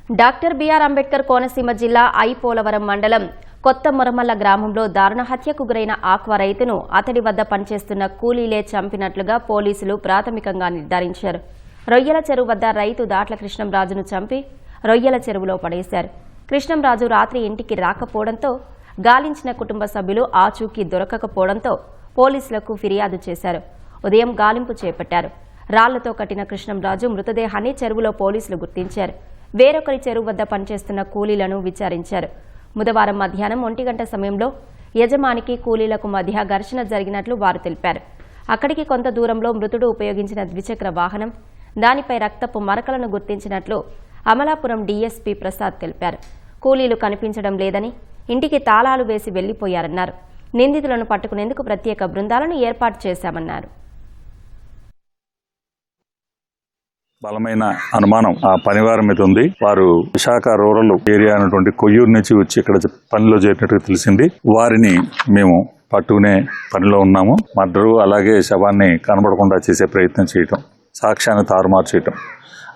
Doctor BR Ambedkar Konaseema జిల్లా ఐపోలవరం మండలం కొత్త మురమల్ల గ్రామంలో దారుణ హత్యకు గురైన ఆక్వా రైతును అతడి వద్ద పనిచేస్తున్న కూలీలే చంపినట్లుగా పోలీసులు ప్రాథమికంగా నిర్ధారించారు. రొయ్యల చెరువు వద్ద రైతు దాట్ల కృష్ణంరాజును చంపి రొయ్యల చెరువులో పడేశారు. కృష్ణంరాజు రాత్రి ఇంటికి రాకపోవడంతో గాలించిన కుటుంబ సభ్యులు ఆచూకీ దొరకకపోవడంతో పోలీసులకు ఫిర్యాదు చేశారు. ఉదయం గాలింపు చేపట్టారు. రాళ్లతో కట్టిన కృష్ణంరాజు మృతదేహాన్ని చెరువులో పోలీసులు గుర్తించారు. వేరొకరి చెరువు వద్ద పనిచేస్తున్న కూలీలను విచారించారు. బుధవారం మధ్యాహ్నం 1 గంట సమయంలో యజమానికి కూలీలకు మధ్య ఘర్షణ జరిగినట్లు వారు తెలిపారు. అక్కడికి కొంత దూరంలో మృతుడు ఉపయోగించిన ద్విచక్ర వాహనం, దానిపై రక్తపు మరకలను గుర్తించినట్లు అమలాపురం డీఎస్పీ ప్రసాద్ తెలిపారు. కూలీలు కనిపించడం లేదని, ఇంటికి తాళాలు వేసి వెళ్లిపోయారన్నారు. నిందితులను పట్టుకునేందుకు ప్రత్యేక బృందాలను ఏర్పాటు చేశామన్నారు. బలమైన అనుమానం ఆ పనివారం మీద ఉంది. వారు విశాఖ రూరల్ ఏరియా అయినటువంటి కొయ్యూరు నుంచి వచ్చి ఇక్కడ పనిలో చేరినట్టుగా తెలిసింది. వారిని మేము పట్టుకునే పనిలో ఉన్నాము. మర్డరు అలాగే శవాన్ని కనబడకుండా చేసే ప్రయత్నం చేయటం, సాక్ష్యాన్ని తారుమారు చేయటం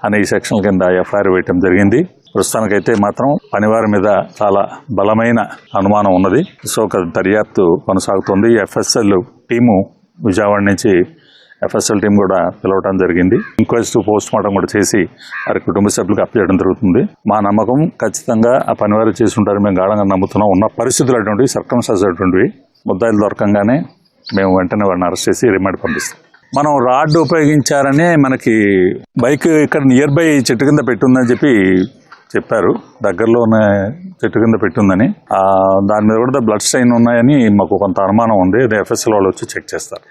అనే ఈ సెక్షన్ల కింద ఎఫ్ఐఆర్ వేయటం జరిగింది. ప్రస్తుతానికైతే మాత్రం పనివారి మీద చాలా బలమైన అనుమానం ఉన్నది. సో దర్యాప్తు కొనసాగుతుంది. ఎఫ్ఎస్ఎల్ టీము విజయవాడ నుంచి ఎఫ్ఎస్ఎల్ టీం కూడా పిలవడం జరిగింది. ఇంక్వెస్ట్ పోస్ట్ మార్టం కూడా చేసి వారి కుటుంబ సభ్యులకు అప్పచేయడం జరుగుతుంది. మా నమ్మకం ఖచ్చితంగా ఆ పనివారు చేసి ఉంటారని మేము గాఢంగా నమ్ముతున్నాం. ఉన్న పరిస్థితులు అటువంటివి, సర్కమ్స్టాన్సెస్ అటువంటివి. ముద్దాయిలు దొరకంగానే మేము వెంటనే వారిని అరెస్ట్ చేసి రిమాండ్ పంపిస్తాం. మనం రాడ్ ఉపయోగించారని మనకి బైక్ ఇక్కడ నియర్ బై చెట్టు కింద పెట్టుందని చెప్పారు. దగ్గరలో ఉన్న చెట్టు కింద పెట్టుందని. దాని మీద కూడా బ్లడ్ స్టెయిన్ ఉన్నాయని మాకు కొంత అనుమానం ఉంది. అది ఎఫ్ఎస్ఎల్ వాళ్ళు వచ్చి చెక్ చేస్తారు.